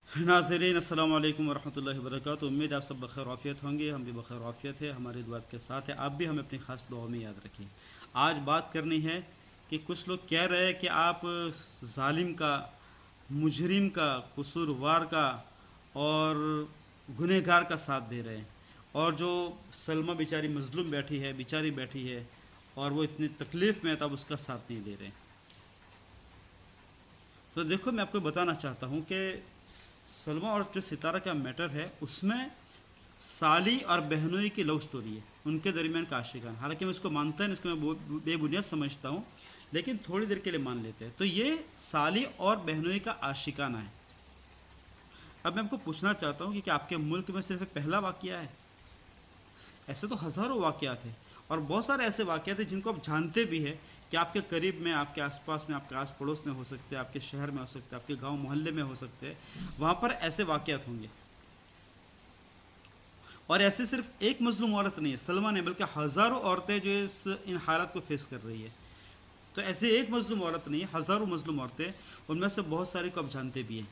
नाज़रीन अस्सलाम वालेकुम वरहमतुल्लाहि वबरकातुहू। उम्मीद आप सब बखैर आफ़ियत होंगे, हम भी बखैर आफ़ियत है, हमारी दुआ के साथ है। आप भी हमें अपनी ख़ास दुआ में याद रखें। आज बात करनी है कि कुछ लोग कह रहे हैं कि आप ज़ालिम का, मुजरिम का, कसूरवार का और गुनहगार का साथ दे रहे हैं, और जो सलमा बेचारी मज़लूम बैठी है, बेचारी बैठी है और वो इतनी तकलीफ़ में है, तब उसका साथ नहीं दे रहे। तो देखो, मैं आपको बताना चाहता हूँ कि सलमा और जो सितारा का मैटर है उसमें साली और बहनोई की लव स्टोरी है, उनके दरमियान का आशिकाना। हालांकि मैं इसको मानता नहीं, इसको मैं बेबुनियाद समझता हूँ, लेकिन थोड़ी देर के लिए मान लेते हैं। तो ये साली और बहनोई का आशिकाना है। अब मैं आपको पूछना चाहता हूँ कि क्या आपके मुल्क में सिर्फ पहला वाक़या है? ऐसे तो हज़ारों वाक़यात हैं, और बहुत सारे ऐसे वाक़यात हैं जिनको आप जानते भी हैं कि आपके करीब में, आपके आसपास में, आपके आस पड़ोस में हो सकते हैं, आपके शहर में हो सकते हैं, आपके गांव मोहल्ले में हो सकते हैं। वहाँ पर ऐसे वाक़यात होंगे। और ऐसे सिर्फ एक मजलूम औरत नहीं है सलमा ने, बल्कि हज़ारों औरतें जो इन हालात को फेस कर रही है। तो ऐसे एक मजलूम औरत नहीं है, हज़ारों मजलूम औरतें, उनमें से बहुत सारी को आप जानते भी हैं।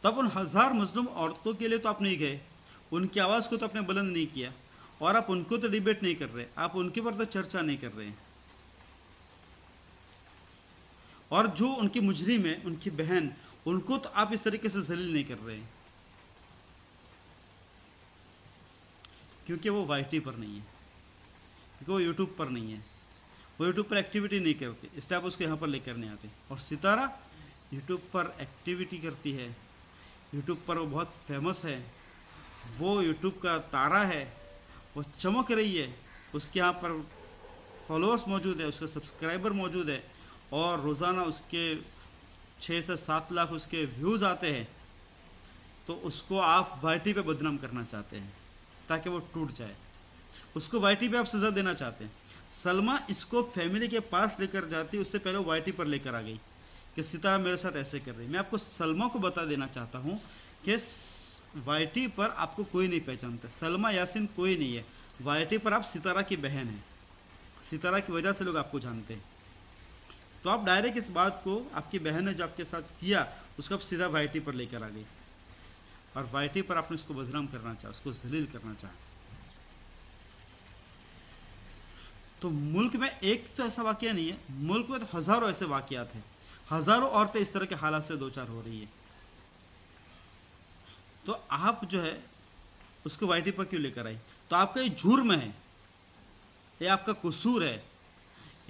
तब उन हज़ार मजलूम औरतों के लिए तो आप नहीं गए, उनकी आवाज़ को तो आपने बुलंद नहीं किया, और आप उनको तो डिबेट नहीं कर रहे, आप उनके पर तो चर्चा नहीं कर रहे हैं। और जो उनकी मुजरिम है, उनकी बहन, उनको तो आप इस तरीके से जलील नहीं कर रहे हैं, क्योंकि वो वाईटी पर नहीं है, क्योंकि वो यूट्यूब पर नहीं है, वो यूट्यूब पर एक्टिविटी नहीं करते, इसलिए आप उसको यहाँ पर लेकर नहीं आते। और सितारा यूट्यूब पर एक्टिविटी करती है, यूट्यूब पर वो बहुत फेमस है, वो यूट्यूब का तारा है, वो चमक रही है, उसके यहाँ पर फॉलोअर्स मौजूद है, उसके सब्सक्राइबर मौजूद है, और रोज़ाना उसके 6 से 7 लाख उसके व्यूज़ आते हैं। तो उसको आप वाईटी पे बदनाम करना चाहते हैं ताकि वो टूट जाए, उसको वाईटी पे आप सज़ा देना चाहते हैं। सलमा इसको फैमिली के पास लेकर जाती, उससे पहले वो वाईटी पर लेकर आ गई कि सितारा मेरे साथ ऐसे कर रही। मैं आपको सलमा को बता देना चाहता हूँ कि वाईटी पर आपको कोई नहीं पहचानता, सलमा यासिन कोई नहीं है। वाईटी पर आप सितारा की बहन हैं, सितारा की वजह से लोग आपको जानते हैं। तो आप डायरेक्ट इस बात को, आपकी बहन ने जो आपके साथ किया, उसको आप सीधा वाईटी पर लेकर आ गई, और वाईटी पर आपने उसको बदनाम करना चाहा, उसको जलील करना चाहा। तो मुल्क में एक तो ऐसा वाकया नहीं है, मुल्क में तो हज़ारों ऐसे वाकयात हैं, हज़ारों औरतें इस तरह के हालात से दो चार हो रही है। तो आप जो है उसको वाईटी पर क्यों लेकर आई? तो आपका ये जुर्म है, ये आपका कसूर है,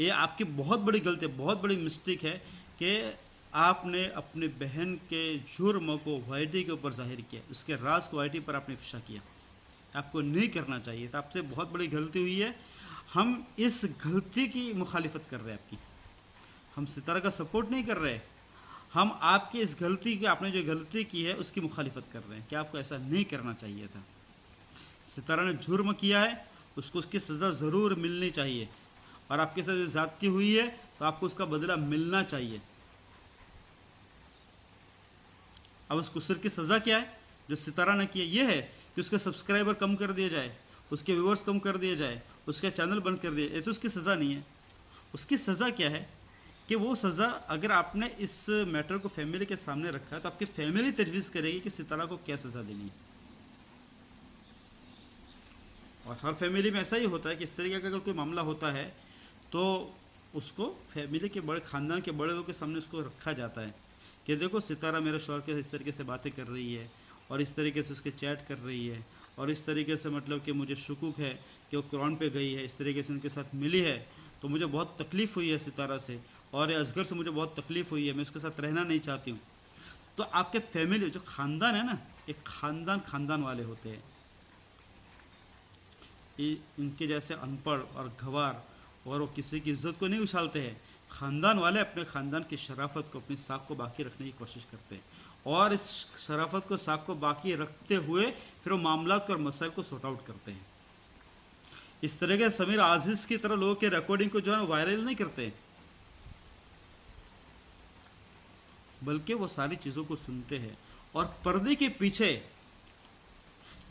ये आपकी बहुत बड़ी गलती है, बहुत बड़ी मिस्टेक है कि आपने अपने बहन के जुर्म को वाईटी के ऊपर जाहिर किया, उसके राज को वाईटी पर आपने इफ्शा किया। आपको नहीं करना चाहिए था, आपसे बहुत बड़ी गलती हुई है। हम इस गलती की मुखालिफत कर रहे हैं आपकी, हम सितारा का सपोर्ट नहीं कर रहे, हम आपकी इस गलती की, आपने जो गलती की है उसकी मुखालिफत कर रहे हैं कि आपको ऐसा नहीं करना चाहिए था। सितारा ने जुर्म किया है, उसको उसकी सज़ा ज़रूर मिलनी चाहिए, और आपके साथ जो ज़्यादती हुई है तो आपको उसका बदला मिलना चाहिए। अब उस कुसर की सज़ा क्या है जो सितारा ने किया? ये है कि उसके सब्सक्राइबर कम कर दिए जाए, उसके व्यूअर्स कम कर दिए जाए, उसका चैनल बंद कर दिया। ये तो उसकी सज़ा नहीं है। उसकी सज़ा क्या है कि वो सज़ा, अगर आपने इस मैटर को फैमिली के सामने रखा तो आपकी फैमिली तजवीज़ करेगी कि सितारा को क्या सज़ा देनी है। और हर फैमिली में ऐसा ही होता है कि इस तरीके का अगर कोई मामला होता है तो उसको फैमिली के बड़े, ख़ानदान के बड़े लोगों के सामने उसको रखा जाता है कि देखो सितारा मेरे शौहर के इस तरीके से बातें कर रही है, और इस तरीके से उसके चैट कर रही है, और इस तरीके से मतलब कि मुझे शुकुक है कि वो कुरान पे गई है, इस तरीके से उनके साथ मिली है, तो मुझे बहुत तकलीफ़ हुई है सितारा से, और असगर से मुझे बहुत तकलीफ़ हुई है, मैं उसके साथ रहना नहीं चाहती हूँ। तो आपके फैमिली, जो ख़ानदान है ना, एक ख़ानदान वाले होते हैं, इनके जैसे अनपढ़ और गंवार, और वो किसी की इज्जत को नहीं उछालते हैं। ख़ानदान वाले अपने ख़ानदान की शराफत को, अपनी साख को बाकी रखने की कोशिश करते हैं, और इस शराफत को, साख को बाकी रखते हुए फिर वो मामलात और मसाइल को सॉर्ट आउट करते हैं। इस तरह के समीर आजिज़ की तरह लोगों के रिकॉर्डिंग को जो है वायरल नहीं करते, बल्कि वो सारी चीज़ों को सुनते हैं, और पर्दे के पीछे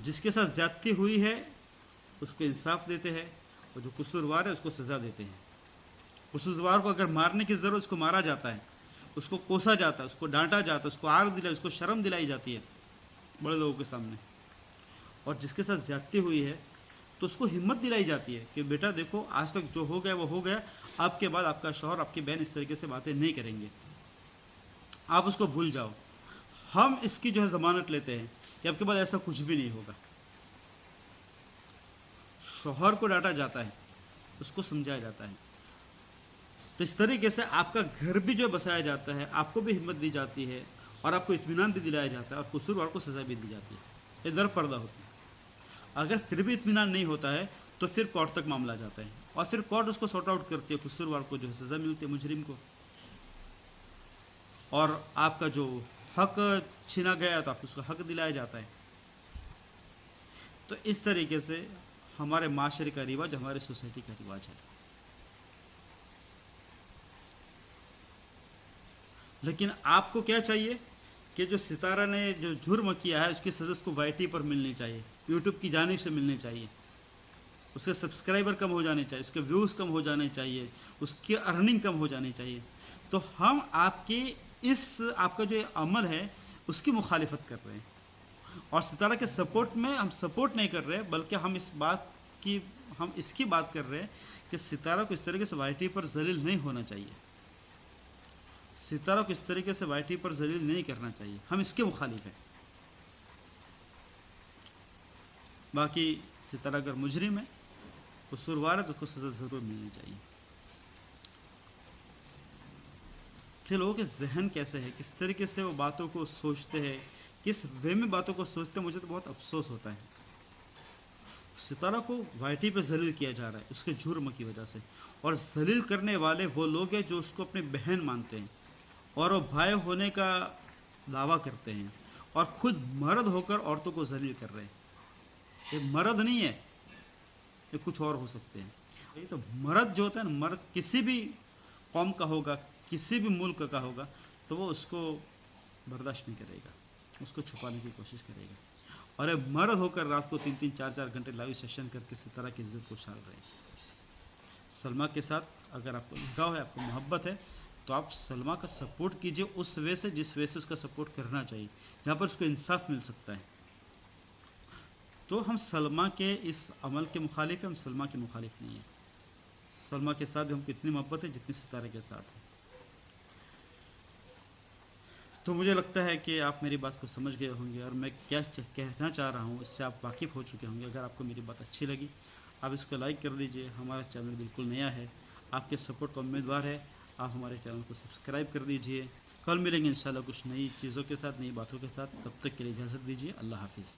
जिसके साथ ज्यादती हुई है उसको इंसाफ देते हैं, और जो कसूरवार है उसको सज़ा देते हैं। कसूरवार को अगर मारने की ज़रूरत, उसको मारा जाता है, उसको कोसा जाता है, उसको डांटा जाता है, उसको आर दिलाई, उसको शर्म दिलाई जाती है बड़े लोगों के सामने। और जिसके साथ ज्यादती हुई है तो उसको हिम्मत दिलाई जाती है कि बेटा देखो, आज तक जो हो गया वो हो गया, अब के बाद आपका शौहर, आपकी बहन इस तरीके से बातें नहीं करेंगे, आप उसको भूल जाओ। हम इसकी जो है जमानत लेते हैं कि अब के बाद ऐसा कुछ भी नहीं होगा। शौहर को डांटा जाता है, उसको समझाया जाता है, तो इस तरीके से आपका घर भी जो बसाया जाता है, आपको भी हिम्मत दी जाती है और आपको इत्मीनान भी दिलाया जाता है और कसूरवार को सजा भी दी जाती है। ये दर पर्दा होती है। अगर फिर भी इत्मीनान नहीं होता है तो फिर कोर्ट तक मामला जाता है और फिर कोर्ट उसको सॉर्ट आउट करती है, कसूरवार को जो है सजा मिलती है, मुजरिम को, और आपका जो हक छीना गया तो आपको उसका हक दिलाया जाता है। तो इस तरीके से हमारे माशरे का रिवाज, हमारे सोसाइटी का रिवाज है। लेकिन आपको क्या चाहिए कि जो सितारा ने जो जुर्म किया है उसकी सज़ा उसको वाईटी पर मिलनी चाहिए, यूट्यूब की जानिब से मिलनी चाहिए, उसके सब्सक्राइबर कम हो जाने चाहिए, उसके व्यूज़ कम हो जाने चाहिए, उसकी अर्निंग कम हो जानी चाहिए। तो हम आपके इस आपका जो अमल है उसकी मुखालिफत कर रहे हैं और सितारा के सपोर्ट में हम सपोर्ट नहीं कर रहे, बल्कि हम इसकी बात कर रहे हैं कि सितारा को इस तरीके से वाईटी पर जलील नहीं होना चाहिए, सितारा को इस तरीके से वाईटी पर जलील नहीं करना चाहिए, हम इसके मुखालिफ हैं। बाकी सितारा अगर मुजरिम है, कसूरवार है, तो उसको सज़ा ज़रूर मिलनी चाहिए। कि लोगों के जहन कैसे है, किस तरीके से वो बातों को सोचते हैं, किस वे में बातों को सोचते हैं, मुझे तो बहुत अफसोस होता है। सितारा को वाईटी पे जलील किया जा रहा है उसके जुर्म की वजह से, और जलील करने वाले वो लोग हैं जो उसको अपनी बहन मानते हैं और वो भाई होने का दावा करते हैं और खुद मर्द होकर औरतों को जलील कर रहे हैं। ये मर्द नहीं है, ये कुछ और हो सकते हैं। ये तो मर्द जो होता है ना, मर्द किसी भी कौम का होगा, किसी भी मुल्क का होगा, तो वो उसको बर्दाश्त नहीं करेगा, उसको छुपाने की कोशिश करेगा। और ये मर्द होकर रात को 3-3, 4-4 घंटे लाइव सेशन करके सितारा की इज्जत को उछाल रहे हैं। सलमा के साथ अगर आपको लगाव है, आपको मोहब्बत है, तो आप सलमा का सपोर्ट कीजिए उस वे से जिस वे से उसका सपोर्ट करना चाहिए, जहाँ पर उसको इंसाफ मिल सकता है। तो हम सलमा के इस अमल के मुखालिफ हैं, हम सलमा के मुखालिफ नहीं हैं। सलमा के साथ भी हमको इतनी मोहब्बत है जितनी सितारे के साथ है। तो मुझे लगता है कि आप मेरी बात को समझ गए होंगे और मैं क्या कहना चाह रहा हूँ इससे आप वाकिफ़ हो चुके होंगे। अगर आपको मेरी बात अच्छी लगी, आप इसको लाइक कर दीजिए। हमारा चैनल बिल्कुल नया है, आपके सपोर्ट का उम्मीदवार है। आप हमारे चैनल को सब्सक्राइब कर दीजिए। कल मिलेंगे इंशाल्लाह कुछ नई चीज़ों के साथ, नई बातों के साथ। तब तक के लिए इजाज़त दीजिए। अल्लाह हाफिज़।